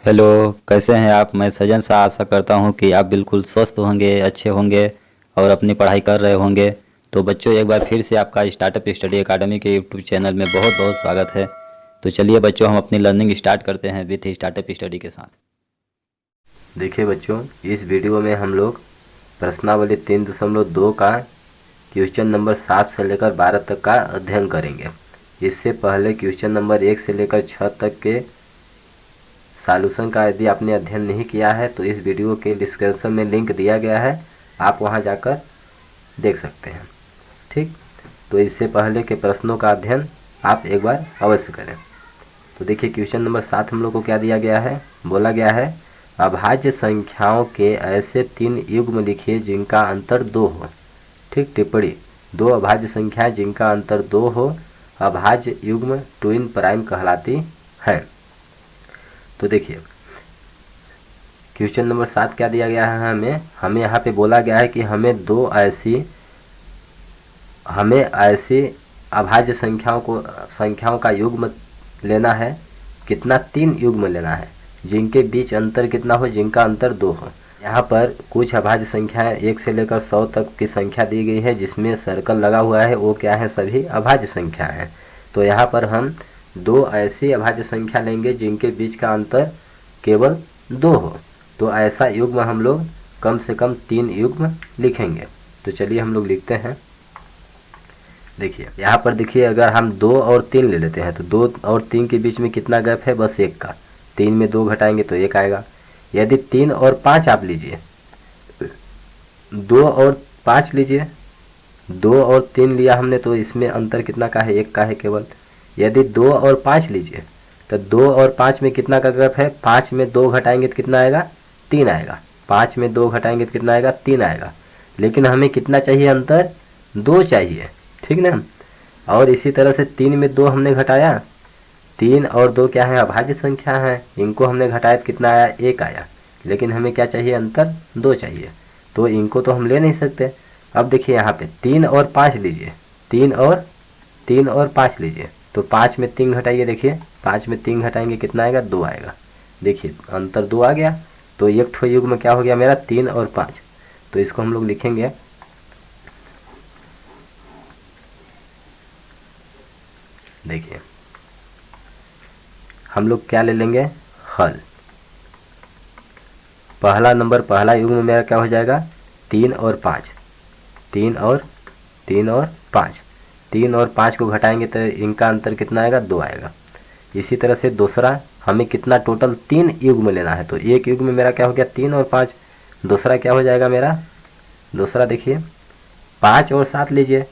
Hello. कैसे हैं आप? मैं सजन सा आशा करता हूं कि आप बिल्कुल स्वस्थ होंगे, अच्छे होंगे और अपनी पढ़ाई कर रहे होंगे। तो बच्चों, एक बार फिर से आपका स्टार्टअप स्टडी एकेडमी के यूट्यूब चैनल में बहुत बहुत स्वागत है। तो चलिए बच्चों, हम अपनी लर्निंग स्टार्ट करते हैं विथ स्टार्टअप स्टडी के साथ। देखिए बच्चों, इस वीडियो में हम लोग प्रश्नावली 3.2 का क्वेश्चन नंबर 7 से लेकर 12 तक का अध्ययन करेंगे। इससे पहले क्वेश्चन नंबर 1 से लेकर 6 तक के सॉल्यूशन का यदि आपने अध्ययन नहीं किया है तो इस वीडियो के डिस्क्रिप्शन में लिंक दिया गया है, आप वहां जाकर देख सकते हैं। ठीक, तो इससे पहले के प्रश्नों का अध्ययन आप एक बार अवश्य करें। तो देखिए क्वेश्चन नंबर 7 हम लोग को क्या दिया गया है, बोला गया है अभाज्य संख्याओं के ऐसे 3 युग्म लिखिए जिनका अंतर 2 हो। ठीक, टिप्पणी, 2 अभाज्य संख्याएं जिनका अंतर 2 हो अभाज्य युग्म ट्विन प्राइम कहलाती है। तो देखिए क्वेश्चन नंबर 7 क्या दिया गया है, हमें यहाँ पे बोला गया है कि हमें ऐसी अभाज्य संख्याओं का युग्म लेना है। कितना? 3 युग्म लेना है जिनके बीच अंतर कितना हो, जिनका अंतर 2 हो। यहाँ पर कुछ अभाज्य संख्याएं 1 से लेकर 100 तक की संख्या दी गई है, जिसमें सर्कल लगा हुआ है, वो क्या है? सभी अभाज्य संख्या है। तो यहाँ पर हम 2 ऐसी अभाज्य संख्या लेंगे जिनके बीच का अंतर केवल 2 हो। तो ऐसा युग्म हम लोग कम से कम 3 युग्म लिखेंगे। तो चलिए हम लोग लिखते हैं। देखिए यहाँ पर देखिए, अगर हम 2 और 3 ले लेते हैं तो 2 और 3 के बीच में कितना गैप है? बस 1 का। 3 में 2 घटाएंगे तो 1 आएगा। यदि 3 और 5 आप लीजिए, 2 और 5 लीजिए, 2 और 3 लिया हमने तो इसमें अंतर कितना का है? 1 का है केवल। यदि 2 और 5 लीजिए तो 2 और 5 में कितना का गैप है? 5 में 2 घटाएंगे तो कितना आएगा? 3 आएगा। 5 में 2 घटाएंगे तो कितना आएगा? 3 आएगा। लेकिन हमें कितना चाहिए? अंतर 2 चाहिए। ठीक ना? और इसी तरह से 3 में 2 हमने घटाया, 3 और 2 क्या है? अभाज्य संख्या है। इनको हमने घटाया तो कितना आया? 1 आया। लेकिन हमें क्या चाहिए? अंतर 2 चाहिए। तो इनको तो हम ले नहीं सकते। अब देखिए यहाँ पे 3 और 5 लीजिए, 3 और 5 लीजिए तो 5 में 3 घटाइए। देखिए 5 में 3 घटाएंगे कितना आएगा? 2 आएगा। देखिए अंतर 2 आ गया। तो एक ठो युग्म क्या हो गया मेरा? 3 और 5। तो इसको हम लोग लिखेंगे, देखिए हम लोग क्या ले लेंगे? हल। पहला नंबर, पहला युग्म मेरा क्या हो जाएगा? 3 और 5। 3 और 5। 3 और 5 को घटाएंगे तो इनका अंतर कितना आएगा? 2 आएगा। इसी तरह से दूसरा, हमें कितना? टोटल 3 युग्म लेना है। तो एक युग्म मेरा क्या हो गया? 3 और 5। दूसरा क्या हो जाएगा मेरा? दूसरा देखिए 5 और 7 लीजिए,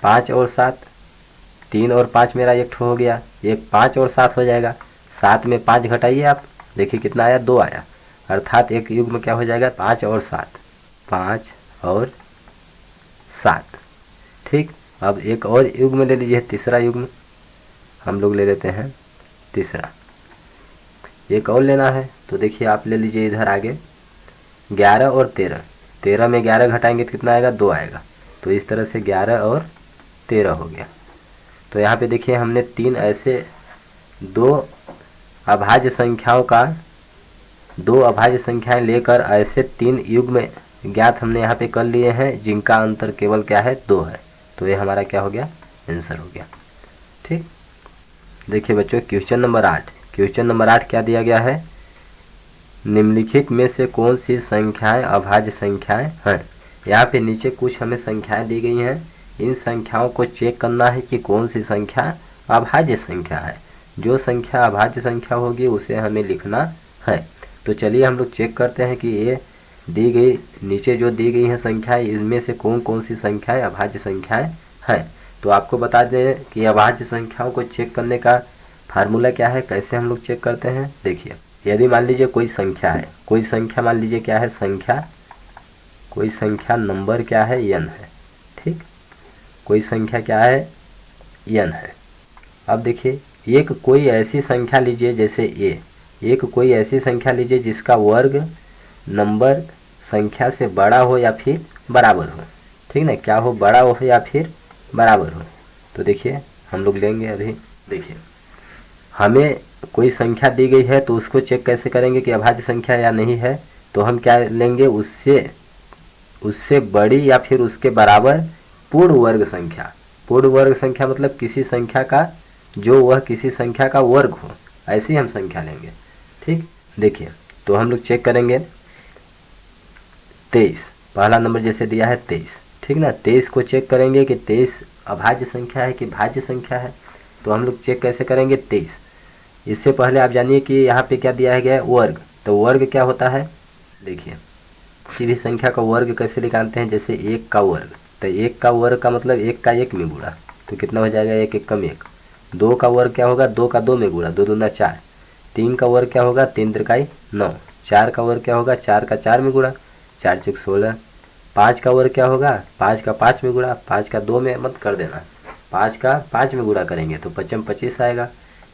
5 और 7, 3 और 5 मेरा एक ठो हो गया, एक 5 और 7 हो जाएगा। 7 में 5 घटाइए आप, देखिए कितना आया? 2 आया। अर्थात एक युग्म क्या हो जाएगा? 5 और 7, 5 और 7। ठीक, अब एक और युग्म ले लीजिए, तीसरा युग्म हम लोग ले लेते हैं। तीसरा एक और लेना है तो देखिए आप ले लीजिए इधर आगे 11 और 13। 13 में 11 घटाएंगे तो कितना आएगा? 2 आएगा। तो इस तरह से 11 और 13 हो गया। तो यहाँ पे देखिए हमने 3 ऐसे दो अभाज्य संख्याओं का 2 अभाज्य संख्याएं लेकर ऐसे 3 युग्म ज्ञात हमने यहाँ पे कर लिए हैं जिनका अंतर केवल क्या है? 2 है। तो ये हमारा क्या हो गया? आंसर हो गया। ठीक, देखिए बच्चों क्वेश्चन नंबर 8। क्वेश्चन नंबर 8 क्या दिया गया है? निम्नलिखित में से कौन सी संख्याएं अभाज्य संख्याएं हैं? यहाँ पे नीचे कुछ हमें संख्याएं दी गई हैं। इन संख्याओं को चेक करना है कि कौन सी संख्या अभाज्य संख्या है। जो संख्या अभाज्य संख्या होगी उसे हमें लिखना है। तो चलिए हम लोग चेक करते हैं कि ये दी गई, नीचे जो दी गई हैं संख्याएं, इनमें से कौन कौन सी संख्याएं अभाज्य संख्याएं हैं। तो आपको बता दें कि अभाज्य संख्याओं को चेक करने का फार्मूला क्या है, कैसे हम लोग चेक करते हैं। देखिए यदि मान लीजिए कोई संख्या है, कोई संख्या मान लीजिए क्या है? संख्या, कोई संख्या नंबर क्या है? n है। ठीक, कोई संख्या क्या है? n है। अब देखिए एक कोई ऐसी संख्या लीजिए जैसे a, एक कोई ऐसी संख्या लीजिए जिसका वर्ग नंबर संख्या से बड़ा हो या फिर बराबर हो। ठीक ना? क्या हो? बड़ा हो या फिर बराबर हो। तो देखिए हम लोग लेंगे अभी। देखिए हमें कोई संख्या दी गई है तो उसको चेक कैसे करेंगे कि अभाज्य संख्या या नहीं है, तो हम क्या लेंगे, उससे बड़ी या फिर उसके बराबर पूर्ण वर्ग संख्या। पूर्ण वर्ग संख्या मतलब किसी संख्या का जो वह किसी संख्या का वर्ग हो, ऐसी हम संख्या लेंगे। ठीक, देखिए तो हम लोग चेक करेंगे 23, पहला नंबर जैसे दिया है 23, ठीक ना। 23 को चेक करेंगे कि 23 अभाज्य संख्या है कि भाज्य संख्या है, तो हम लोग चेक कैसे करेंगे 23। इससे पहले आप जानिए कि यहाँ पे क्या दिया है गया है, वर्ग। तो वर्ग क्या होता है, देखिए किसी भी संख्या का वर्ग कैसे निकालते हैं, जैसे 1 का वर्ग, तो 1 का वर्ग का मतलब 1 का 1 में गुणा, तो कितना हो जाएगा, 1 1 कम 1। 2 का वर्ग क्या होगा, 2 का 2 में गुणा, 2 दूना 4। 3 का वर्ग क्या होगा, 3 त्रिकाई 9। 4 का वर्ग क्या होगा, 4 का 4 में गुणा, 4 चौक 16। 5 का वर्ग क्या होगा, 5 का 5 में गुणा, 5 का 2 में मत कर देना, 5 का 5 में गुणा करेंगे तो 5 25 आएगा।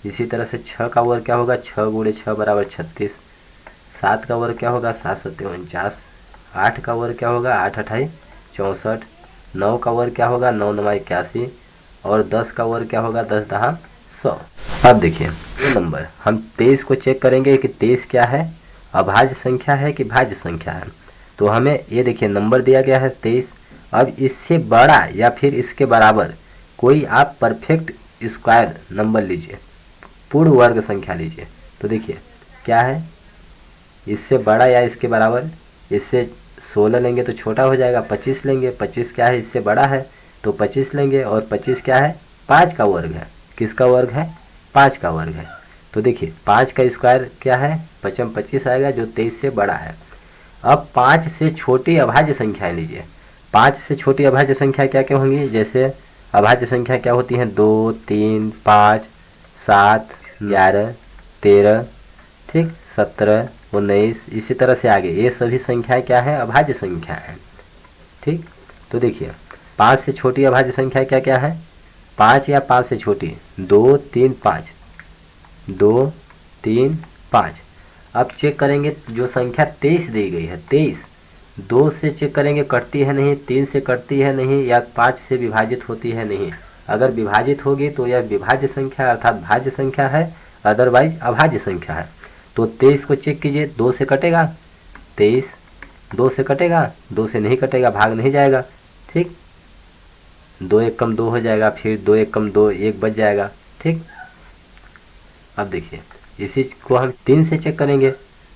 इसी तरह से 6 का वर्ग क्या होगा, 6 गुणे 6 बराबर 36। 7 का वर्ग क्या होगा, 7 7 49। 8 का वर्ग क्या होगा, 8 8 64। 9 का वर्ग क्या होगा, 9 9 81। और 10 का वर्ग क्या होगा, 10 10 100। अब देखिए ये नंबर हम 23 को चेक करेंगे कि 23 क्या है, अभाज्य संख्या है कि भाज्य संख्या है। तो हमें ये देखिए नंबर दिया गया है 23। अब इससे बड़ा या फिर इसके बराबर कोई आप परफेक्ट स्क्वायर नंबर लीजिए, पूर्ण वर्ग संख्या लीजिए। तो देखिए क्या है, इससे बड़ा या इसके बराबर, इससे 16 लेंगे तो छोटा हो जाएगा, 25 लेंगे, 25 क्या है, इससे बड़ा है तो 25 लेंगे, और 25 क्या है, 5 का वर्ग है। किसका वर्ग है, 5 का वर्ग है। तो देखिए 5 का स्क्वायर क्या है, 5 25 आएगा जो 23 से बड़ा है। अब 5 से छोटी अभाज्य संख्याएं लीजिए। 5 से छोटी अभाज्य संख्या क्या क्या होंगी, जैसे अभाज्य संख्या क्या होती हैं, 2 3 5 7 11 13, ठीक, 17 19, इसी तरह से आगे ये सभी संख्याएं क्या है, अभाज्य संख्या है। ठीक, तो देखिए 5 से छोटी अभाज्य संख्या क्या क्या है, 5 या 5 से छोटी, 2 3 5, 2 3 5। अब चेक करेंगे जो संख्या 23 दी गई है, 23 2 से चेक करेंगे कटती है नहीं, 3 से कटती है नहीं, या 5 से विभाजित होती है नहीं। अगर विभाजित होगी तो यह विभाज्य संख्या अर्थात भाज्य संख्या है, अदरवाइज अभाज्य संख्या है। तो 23 को चेक कीजिए, 2 से कटेगा, 23 2 से कटेगा, 2 से नहीं कटेगा, भाग नहीं जाएगा। ठीक, 2 1 कम 2 हो जाएगा, फिर 2 1 कम 2 1 बच जाएगा। ठीक, अब देखिए इसी को हम 3 से चेक करेंगे,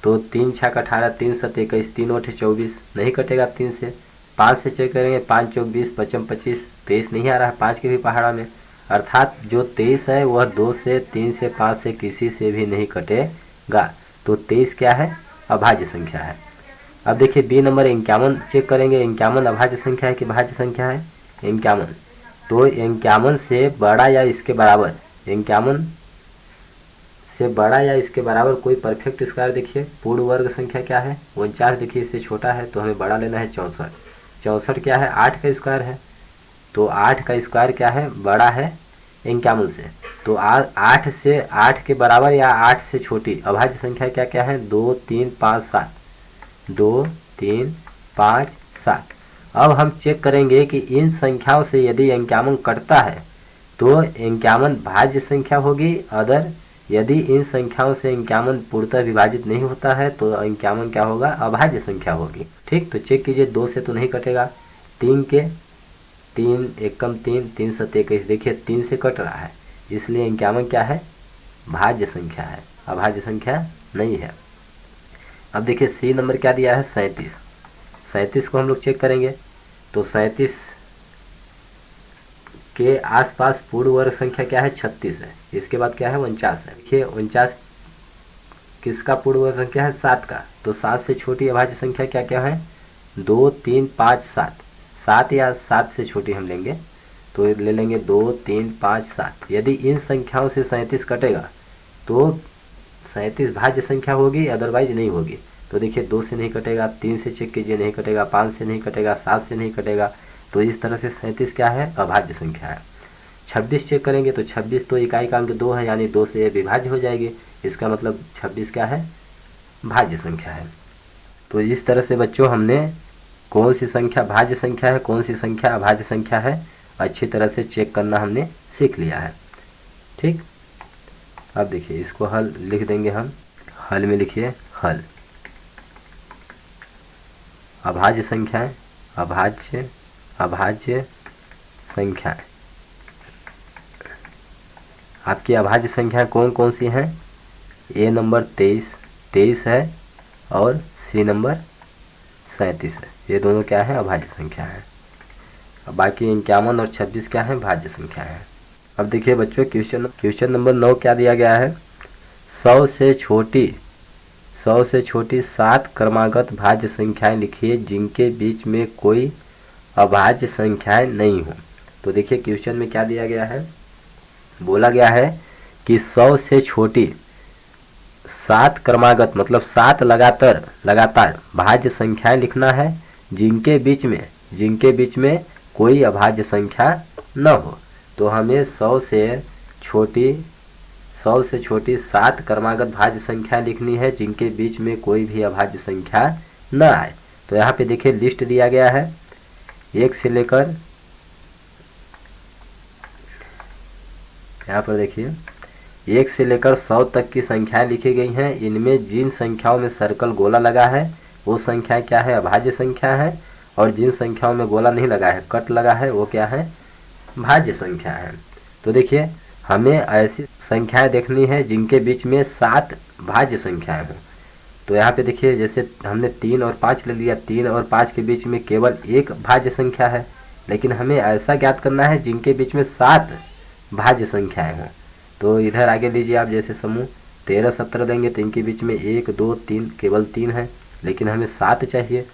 तो 3 6 18, 3 7 21, 3 8 24, नहीं कटेगा 3 से। 5 से चेक करेंगे, 5 चौक 20, 55 25, 23 नहीं आ रहा है 5 के भी पहाड़ा में, अर्थात जो 23 है वह 2 से 3 से 5 से किसी से भी नहीं कटेगा। तो 23 क्या है, अभाज्य संख्या है। अब देखिए बी नंबर 51 चेक करेंगे, 51 अभाज्य संख्या है कि भाज्य संख्या है, 51। तो 51 से बड़ा या इसके बराबर, 51 से बड़ा या इसके बराबर कोई परफेक्ट स्क्वायर देखिए, पूर्ण वर्ग संख्या क्या है, 49। देखिए इससे छोटा है तो हमें बड़ा लेना है 64। 64 क्या है, 8 का स्क्वायर है, तो 8 का स्क्वायर क्या है, बड़ा है 51 से। तो 8 से 8 के बराबर या 8 से छोटी अभाज्य संख्या क्या क्या है, 2 3 5 7, 2 3 5 7। अब हम चेक करेंगे कि इन संख्याओं से यदि 51 कटता है तो 51 भाज्य संख्या होगी, अदर यदि इन संख्याओं से 51 पूर्णतः विभाजित नहीं होता है तो 51 क्या होगा, अभाज्य संख्या होगी। ठीक, तो चेक कीजिए, 2 से तो नहीं कटेगा, 3 के 3 1 कम 3, 3 7 21, देखिए 3 से कट रहा है, इसलिए 51 क्या है, भाज्य संख्या है, अभाज्य संख्या नहीं है। अब देखिए सी नंबर क्या दिया है, 37। 37 को हम लोग चेक करेंगे, तो 37 के आसपास पूर्ण वर्ग संख्या क्या है, 36 है। इसके बाद क्या है, 49 है। देखिए 49 किसका पूर्ण वर्ग संख्या है, 7 का। तो 7 से छोटी अभाज्य संख्या क्या क्या है, 2 3 5 7। 7 या 7 से छोटी हम लेंगे तो ले लेंगे 2 3 5 7। यदि इन संख्याओं से 37 कटेगा तो 37 भाज्य संख्या होगी, अदरवाइज नहीं होगी। तो देखिए 2 से नहीं कटेगा, 3 से चेक कीजिए नहीं कटेगा, 5 से नहीं कटेगा, 7 से नहीं कटेगा। तो इस तरह से 37 क्या है, अभाज्य संख्या है। 26 चेक करेंगे तो 26 तो इकाई का अंक 2 है, यानी 2 से विभाज्य हो जाएगी, इसका मतलब 26 क्या है, भाज्य संख्या है। तो इस तरह से बच्चों हमने कौन सी संख्या भाज्य संख्या है, कौन सी संख्या अभाज्य संख्या है, अच्छी तरह से चेक करना हमने सीख लिया है। ठीक, अब देखिए इसको हल लिख देंगे हम। हल में लिखिए हल। अभाज्य संख्याएं, अभाज्य अभाज्य संख्याएं। आपकी अभाज्य संख्या कौन कौन सी हैं? ए नंबर 23 है और सी नंबर 37 है। ये दोनों क्या है? अभाज्य संख्या है। अब बाकी 51 और 26 क्या है? भाज्य संख्या है। अब देखिए बच्चों क्वेश्चन नंबर 9 क्या दिया गया है? 100 से छोटी 7 क्रमागत भाज्य संख्याएं लिखिए जिनके बीच में कोई अभाज्य संख्याएं नहीं हो। तो देखिए क्वेश्चन में क्या दिया गया है? बोला गया है कि 100 से छोटी 7 क्रमागत मतलब 7 लगातार भाज्य संख्याएं लिखना है जिनके बीच में कोई अभाज्य संख्या न हो। तो हमें 100 से छोटी 7 क्रमागत भाज्य संख्या लिखनी है जिनके बीच में कोई भी अभाज्य संख्या न आए। तो यहाँ पे देखिए लिस्ट दिया गया है। 1 से लेकर, यहाँ पर देखिए 1 से लेकर 100 तक की संख्याएं लिखी गई हैं। इनमें जिन संख्याओं में सर्कल गोला लगा है वो संख्या क्या है? अभाज्य संख्या है। और जिन संख्याओं में गोला नहीं लगा है, कट लगा है, वो क्या है? भाज्य संख्या है। तो देखिए हमें ऐसी संख्याएं देखनी है जिनके बीच में 7 भाज्य संख्याएं हों। तो यहाँ पे देखिए जैसे हमने 3 और 5 ले लिया, 3 और 5 के बीच में केवल एक भाज्य संख्या है, लेकिन हमें ऐसा ज्ञात करना है जिनके बीच में 7 भाज्य संख्याएं हों। तो इधर आगे लीजिए आप, जैसे समूह 13, 17 लेंगे तो इनके बीच में 1, 2, 3 केवल 3 है, लेकिन हमें 7 चाहिए।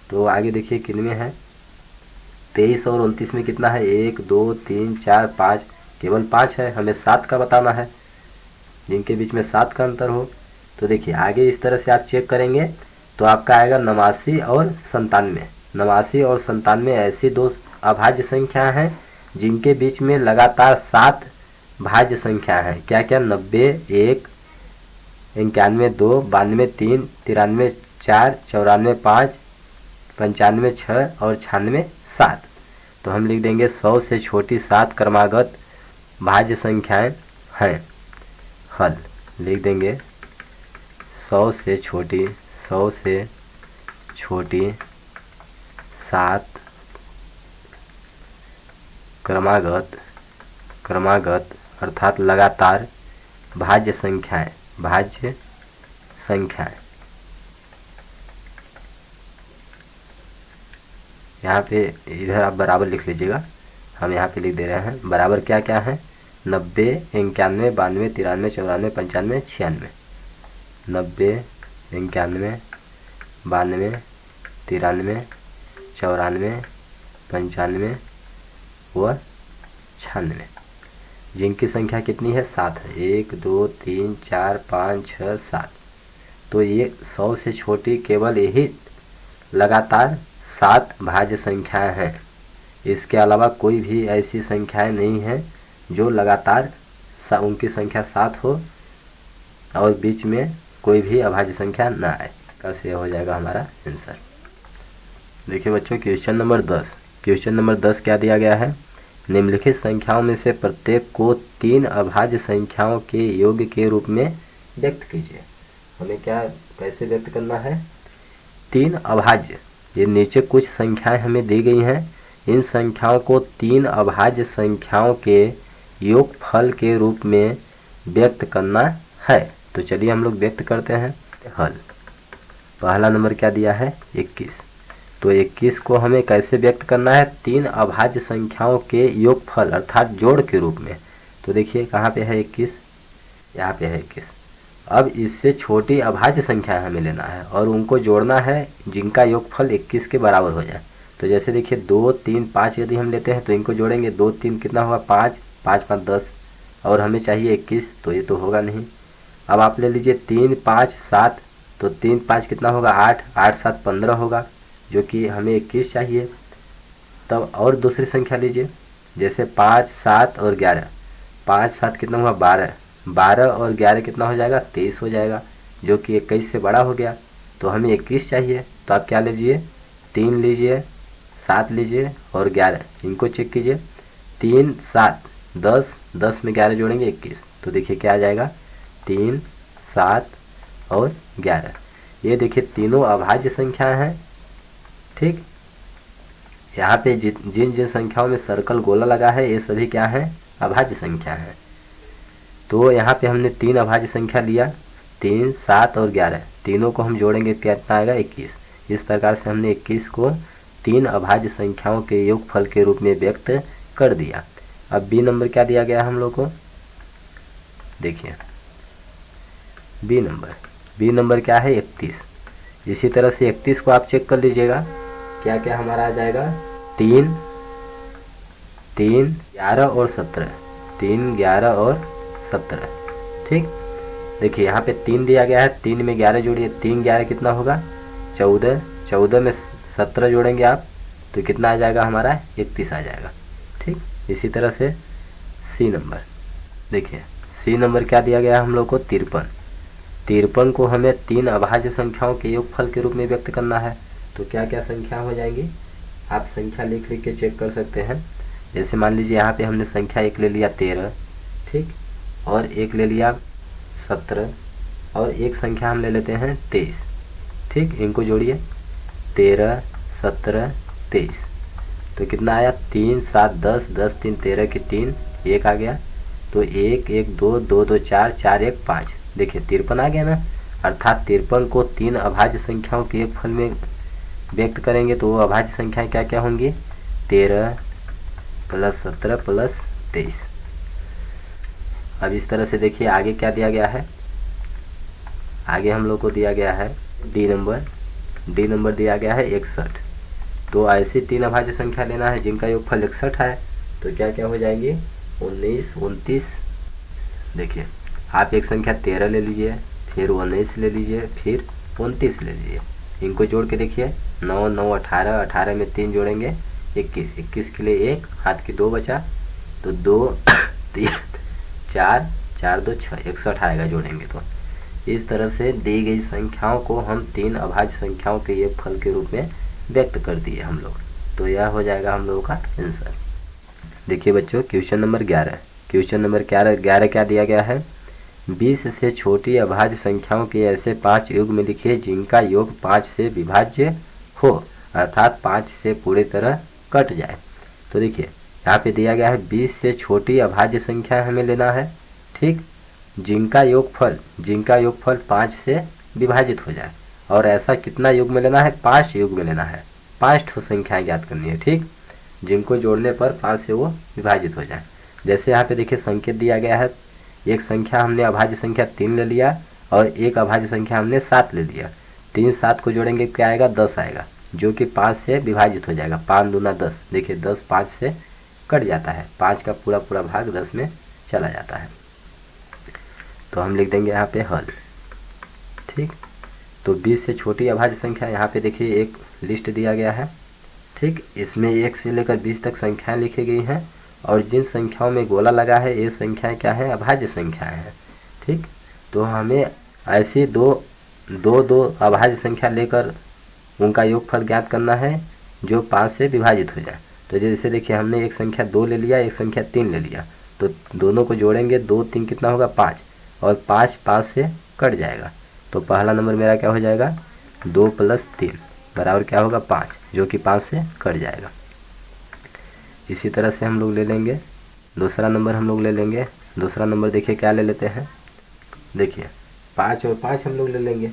तो आगे देखिए किनमें है? 23 और 29 में कितना है? 1, 2, 3, 4, 5, केवल 5 है। हमें 7 का बताना है जिनके बीच में 7 का अंतर हो। तो देखिए आगे इस तरह से आप चेक करेंगे तो आपका आएगा 89 और 97। 89 और 97 ऐसी दो अभाज्य संख्या हैं जिनके बीच में लगातार 7 भाज्य संख्या है। क्या क्या? 90, 1, 91, 2, 92, 3, 93, 4, 94, 5, 95, 6 और 96, 7। तो हम लिख देंगे 100 से छोटी 7 क्रमागत भाज्य संख्याएं हैं। हल लिख देंगे 100 से छोटी 7 क्रमागत अर्थात लगातार भाज्य संख्याएं। यहाँ पे इधर आप बराबर लिख लीजिएगा, हम यहाँ पे लिख दे रहे हैं। बराबर क्या क्या है? 90, 91, 92, 93, 94, 95, 96। 90, 91, 92, 93, 94, 95 व 96। जिनकी संख्या कितनी है? 7 है। 1, 2, 3, 4, 5, 6, 7। तो ये 100 से छोटी केवल यही लगातार 7 भाज्य संख्याएं हैं। इसके अलावा कोई भी ऐसी संख्याएं नहीं हैं जो लगातार उनकी संख्या 7 हो और बीच में कोई भी अभाज्य संख्या ना आए। कैसे हो जाएगा हमारा आंसर? देखिए बच्चों क्वेश्चन नंबर 10 क्या दिया गया है? निम्नलिखित संख्याओं में से प्रत्येक को 3 अभाज्य संख्याओं के योग के रूप में व्यक्त कीजिए। हमें कैसे व्यक्त करना है? 3 अभाज्य, ये नीचे कुछ संख्याएं हमें दी गई हैं, इन संख्याओं को 3 अभाज्य संख्याओं के योगफल के रूप में व्यक्त करना है। तो चलिए हम लोग व्यक्त करते हैं। हल पहला नंबर क्या दिया है? 21। तो 21 को हमें कैसे व्यक्त करना है? 3 अभाज्य संख्याओं के योगफल अर्थात जोड़ के रूप में। तो देखिए कहाँ पे है 21? यहाँ पे है 21। अब इससे छोटी अभाज्य संख्या हमें लेना है और उनको जोड़ना है जिनका योगफल 21 के बराबर हो जाए। तो जैसे देखिए 2, 3, 5 यदि हम लेते हैं तो इनको जोड़ेंगे। 2, 3 कितना होगा? 5, 5, 5, 10 और हमें चाहिए 21, तो ये तो होगा नहीं। अब आप ले लीजिए 3, 5, 7, तो 3, 5 कितना होगा? 8, 8, 7, 15 होगा, जो कि हमें 21 चाहिए। तब और दूसरी संख्या लीजिए, जैसे 5, 7 और 11। 5, 7 कितना हुआ? 12, 12 और 11 कितना हो जाएगा? 23 हो जाएगा, जो कि 21 से बड़ा हो गया। तो हमें 21 चाहिए, तो आप क्या लीजिए? 3 लीजिए, 7 लीजिए और 11, इनको चेक कीजिए। 3, 7, 10, 10 में 11 जोड़ेंगे 21। तो देखिए क्या आ जाएगा? 3, 7 और 11। ये देखिए तीनों अभाज्य संख्या हैं। ठीक, यहाँ पे जिन जिन संख्याओं में सर्कल गोला लगा है ये सभी क्या हैं, अभाज्य संख्या हैं। तो यहाँ पे हमने 3 अभाज्य संख्या लिया, 3, 7 और 11, तीनों को हम जोड़ेंगे कितना आएगा 21। इस प्रकार से हमने 21 को 3 अभाज्य संख्याओं के योगफल के रूप में व्यक्त कर दिया। अब बी नंबर क्या दिया गया हम लोग को, देखिए बी नंबर क्या है 31। इसी तरह से 31 को आप चेक कर लीजिएगा, क्या क्या हमारा आ जाएगा, 3, 11 और 17, 3, 11 और 17। ठीक, देखिए यहाँ पे 3 दिया गया है, 3 में 11 जोड़िए, 3, 11 कितना होगा 14, 14 में 17 जोड़ेंगे आप तो कितना आ जाएगा हमारा 31 आ जाएगा। ठीक, इसी तरह से सी नंबर, देखिए सी नंबर क्या दिया गया हम लोग को 53। 53 को हमें 3 अभाज्य संख्याओं के योगफल के रूप में व्यक्त करना है। तो क्या क्या संख्या हो जाएंगी, आप संख्या लिख के चेक कर सकते हैं। जैसे मान लीजिए यहाँ पे हमने संख्या 1 ले लिया 13, ठीक, और 1 ले लिया 17 और एक संख्या हम ले लेते हैं 23। ठीक, इनको जोड़िए 13, 17, 23, तो कितना आया 3, 7, 10, 10, 3, 13 की 3, 1 आ गया। तो 1, 1, 2, 2, 2, 4, 4, 1, 5, देखिए 53 आ गया ना। अर्थात 53 को 3 अभाज्य संख्याओं के एक फल में व्यक्त करेंगे तो वो अभाज्य संख्याएं क्या क्या होंगी, 13 + 17 + 23। अब इस तरह से देखिए आगे क्या दिया गया है, आगे हम लोग को दिया गया है डी नंबर दिया गया है 61। तो ऐसी 3 अभाज्य संख्या लेना है जिनका योगफल 61 है। तो क्या क्या हो जाएंगे 19, 29। देखिए आप एक संख्या 13 ले लीजिए, फिर 19 ले लीजिए, फिर 29 ले लीजिए, इनको जोड़ के देखिए 9, 9, 18, 18 में 3 जोड़ेंगे 21, 21 के लिए 1, हाथ की 2 बचा, तो 2, 3, 4, 4, 2, 6, 61 आएगा जोड़ेंगे तो। इस तरह से दी गई संख्याओं को हम 3 अभाज्य संख्याओं के योगफल के रूप में व्यक्त कर दिए हम लोग। तो यह हो जाएगा हम लोगों का आंसर। देखिए बच्चों क्वेश्चन नंबर 11 क्या दिया गया है, 20 से छोटी अभाज्य संख्याओं के ऐसे 5 युग्म लिखिए जिनका योग 5 से विभाज्य हो, अर्थात 5 से पूरी तरह कट जाए। तो देखिए यहाँ पे दिया गया है 20 से छोटी अभाज्य संख्या हमें लेना है, ठीक, जिनका योगफल 5 से विभाजित हो जाए। और ऐसा कितना युग्म लेना है, 5 युग्म लेना है, 5 ठो संख्याएं ज्ञात करनी है, ठीक, जिनको जोड़ने पर 5 से वो विभाजित हो जाए। जैसे यहाँ पे देखिए संकेत दिया गया है, एक संख्या हमने अभाज्य संख्या 3 ले लिया और एक अभाज्य संख्या हमने 7 ले लिया। 3, 7 को जोड़ेंगे क्या आएगा 10 आएगा, जो कि 5 से विभाजित हो जाएगा। 5 दूना 10, देखिए 10 5 से कट जाता है, 5 का पूरा भाग 10 में चला जाता है। तो हम लिख देंगे यहाँ पे हल, ठीक। तो 20 से छोटी अभाज्य संख्या, यहाँ पे देखिए एक लिस्ट दिया गया है, ठीक, इसमें 1 से लेकर 20 तक संख्याएं लिखी गई हैं और जिन संख्याओं में गोला लगा है ये संख्याएं क्या है, अभाज्य संख्याएं हैं, ठीक। तो हमें ऐसी दो अभाज्य संख्या लेकर उनका योगफल ज्ञात करना है जो 5 से विभाजित हो जाए। तो जैसे देखिए हमने एक संख्या 2 ले लिया, एक संख्या 3 ले लिया, तो दोनों को जोड़ेंगे 2, 3 कितना होगा 5, और 5 5 से कट जाएगा। तो पहला नंबर मेरा क्या हो जाएगा 2 + 3 बराबर क्या होगा 5, जो कि 5 से कट जाएगा। इसी तरह से हम लोग ले लेंगे दूसरा नंबर, दूसरा नंबर देखिए क्या ले लेते हैं, देखिए 5 और 5 हम लोग ले लेंगे,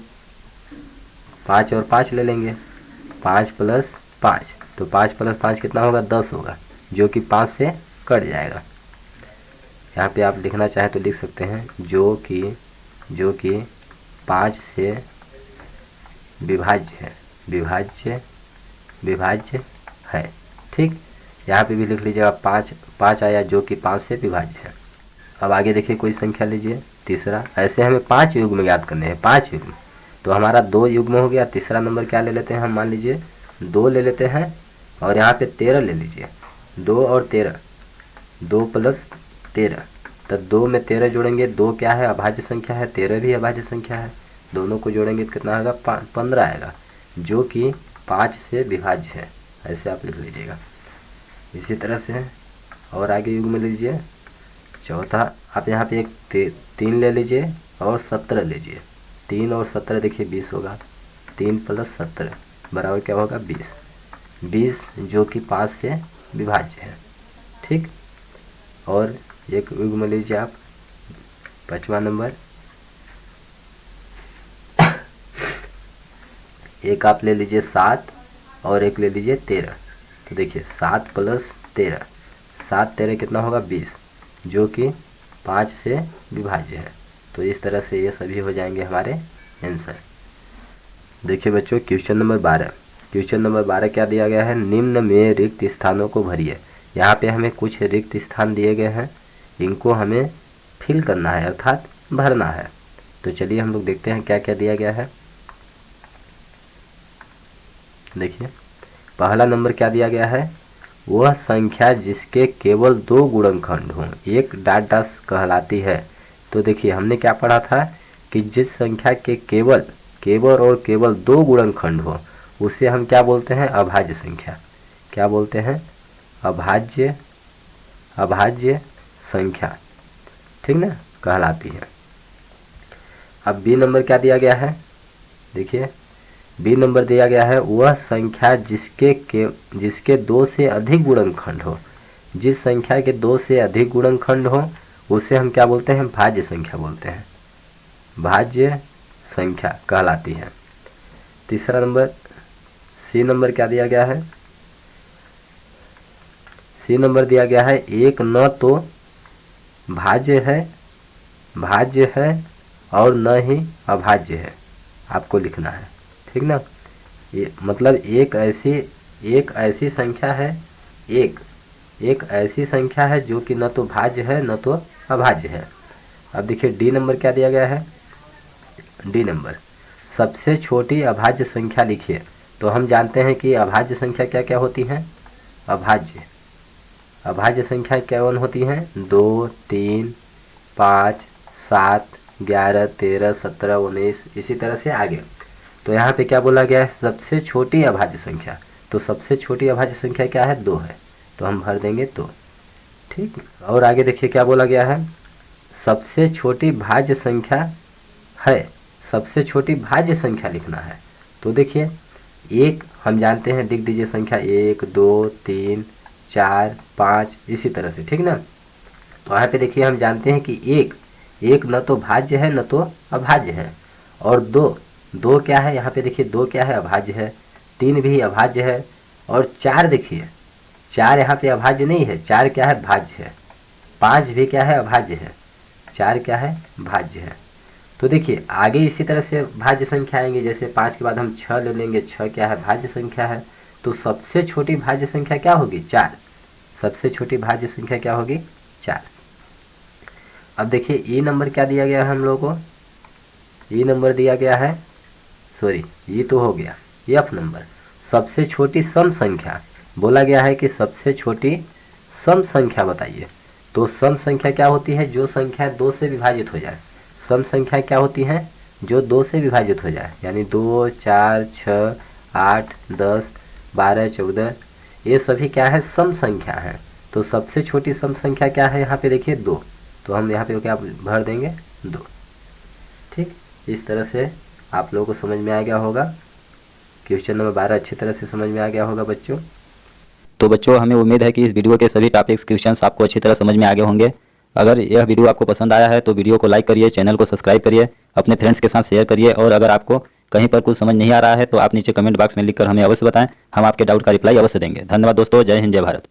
5 और 5 ले लेंगे, 5 + 5, तो 5 + 5 कितना होगा 10 होगा, जो कि 5 से कट जाएगा। यहाँ पे आप लिखना चाहे तो लिख सकते हैं जो कि 5 से विभाज्य है, ठीक। यहाँ पे भी लिख लीजिएगा 5 आया जो कि 5 से विभाज्य है। अब आगे देखिए कोई संख्या लीजिए तीसरा, ऐसे हमें 5 युग्म ज्ञात करने हैं, 5 युग्म। तो हमारा 2 युग्म हो गया, तीसरा नंबर क्या ले लेते हैं हम, मान लीजिए 2 ले लेते हैं और यहाँ पे 13 ले लीजिए, 2 और 13, 2 + 13, तो 2 में 13 जोड़ेंगे, 2 क्या है अभाज्य संख्या है, 13 भी अभाज्य संख्या है, दोनों को जोड़ेंगे तो कितना आएगा 15 आएगा, जो कि 5 से विभाज्य है, ऐसे आप लिख लीजिएगा। इसी तरह से और आगे युग्म लीजिए चौथा, आप यहाँ पे एक 3 ले लीजिए और 17 लीजिए। 3 और 17 देखिए 20 होगा। 3 + 17 बराबर क्या होगा 20। 20 जो कि 5 से विभाज्य है। ठीक, और एक युग्म लीजिए आप 5वां नंबर। एक आप ले लीजिए 7 और एक ले लीजिए 13। तो देखिए 7 + 13, 7 13 कितना होगा 20 जो कि 5 से विभाज्य है। तो इस तरह से ये सभी हो जाएंगे हमारे आंसर। देखिए बच्चों क्वेश्चन नंबर 12। क्वेश्चन नंबर 12 क्या दिया गया है, निम्न में रिक्त स्थानों को भरिए। यहाँ पे हमें कुछ रिक्त स्थान दिए गए हैं, इनको हमें फिल करना है अर्थात भरना है। तो चलिए हम लोग देखते हैं क्या क्या दिया गया है। देखिए पहला नंबर क्या दिया गया है, वह संख्या जिसके केवल 2 गुणनखंड हों एक डॉट डॉट कहलाती है। तो देखिए हमने क्या पढ़ा था कि जिस संख्या के केवल और केवल 2 गुणनखंड हो उसे हम क्या बोलते हैं, अभाज्य संख्या। क्या बोलते हैं, अभाज्य संख्या, ठीक ना, कहलाती है। अब बी नंबर क्या दिया गया है, देखिए बी नंबर दिया गया है, वह संख्या जिसके 2 से अधिक गुणनखंड हो। जिस संख्या के 2 से अधिक गुणनखंड हो उसे हम क्या बोलते हैं, भाज्य संख्या बोलते हैं, भाज्य संख्या कहलाती है। तीसरा नंबर सी नंबर क्या दिया गया है, सी नंबर दिया गया है, एक न तो भाज्य है और न ही अभाज्य है, आपको लिखना है, ठीक ना। ये मतलब एक ऐसी संख्या है, एक ऐसी संख्या है जो कि न तो भाज्य है न तो अभाज्य है। अब देखिए डी नंबर क्या दिया गया है, डी नंबर सबसे छोटी अभाज्य संख्या लिखिए। तो हम जानते हैं कि अभाज्य संख्या क्या क्या होती हैं, अभाज्य संख्या कौन होती हैं, 2 3 5 7 11 13 17 19 इसी तरह से आगे। तो यहाँ पे क्या बोला गया है, सबसे छोटी अभाज्य संख्या। तो सबसे छोटी अभाज्य संख्या क्या है, 2 है, तो हम भर देंगे 2, ठीक। और आगे देखिए क्या बोला गया है, सबसे छोटी भाज्य संख्या है, सबसे छोटी भाज्य संख्या लिखना है। तो देखिए एक हम जानते हैं, लिख दीजिए संख्या 1 2 3 4 5 इसी तरह से, ठीक ना। तो यहाँ पे देखिए हम जानते हैं कि एक न तो भाज्य है न तो अभाज्य है, और दो क्या है, यहाँ पे देखिए 2 क्या है, अभाज्य है, 3 भी अभाज्य है, और 4 देखिए 4 यहाँ पे अभाज्य नहीं है, 4 क्या है, भाज्य है। 5 भी क्या है, अभाज्य है, 4 क्या है, भाज्य है। तो देखिए आगे इसी तरह से भाज्य संख्या आएंगे, जैसे 5 के बाद हम 6 ले लेंगे, 6 क्या है, भाज्य संख्या है। तो सबसे छोटी भाज्य संख्या क्या होगी, 4। सबसे छोटी भाज्य संख्या क्या होगी, 4। अब देखिए ई नंबर क्या दिया गया है हम लोगों को, ई नंबर दिया गया है, सॉरी ये तो हो गया, एफ नंबर सबसे छोटी सम संख्या बोला गया है कि सबसे छोटी सम संख्या बताइए। तो सम संख्या क्या होती है, जो संख्या 2 से विभाजित हो जाए। सम संख्या क्या होती है, जो 2 से विभाजित हो जाए, यानी 2 4 6 8 10 12 14 ये सभी क्या है, सम संख्या है। तो सबसे छोटी सम संख्या क्या है, यहाँ पे देखिए 2, तो हम यहाँ पे क्या भर देंगे 2, ठीक। इस तरह से आप लोगों को समझ में आ गया होगा। क्वेश्चन नंबर 12 अच्छी तरह से समझ में आ गया होगा बच्चों। तो बच्चों हमें उम्मीद है कि इस वीडियो के सभी टॉपिक्स क्वेश्चंस आपको अच्छी तरह समझ में आ गए होंगे। अगर यह वीडियो आपको पसंद आया है तो वीडियो को लाइक करिए, चैनल को सब्सक्राइब करिए, अपने फ्रेंड्स के साथ शेयर करिए, और अगर आपको कहीं पर कुछ समझ नहीं आ रहा है तो आप नीचे कमेंट बॉक्स में लिखकर हमें अवश्य बताएं, हम आपके डाउट का रिप्लाई अवश्य देंगे। धन्यवाद दोस्तों, जय हिंद जय भारत।